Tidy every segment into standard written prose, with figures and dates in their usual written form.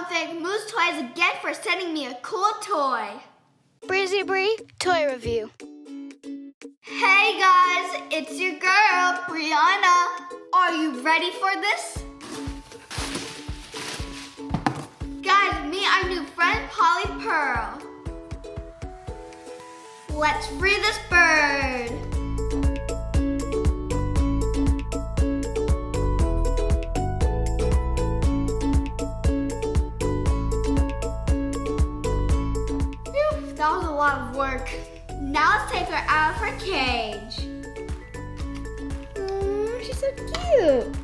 want to thank Moose Toys again for sending me a cool toy. Breezy Bree, toy review. Hey guys, it's your girl, Brianna. Are you ready for this? Guys, meet our new friend, Polly Pearl. Let's free this bird. Phew, that was a lot of work. Now let's take her out of her cage. She's so cute.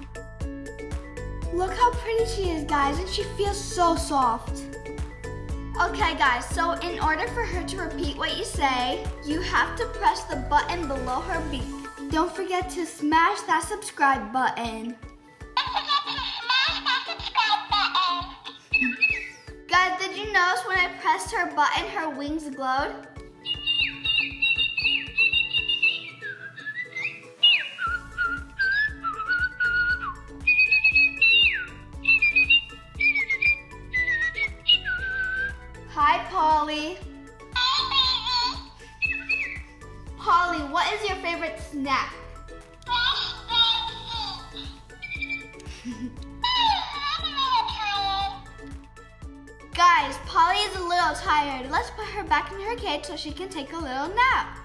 Look how pretty she is, guys, and she feels so soft. Okay, guys, so in order for her to repeat what you say, you have to press the button below her beak. Don't forget to smash that subscribe button. Guys, did you notice when I pressed her button, her wings glowed? Hi, Polly. Polly, what is your favorite snack? Guys, Polly is a little tired. Let's put her back in her cage so she can take a little nap.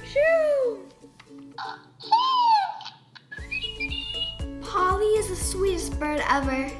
Shoo! Polly is the sweetest bird ever.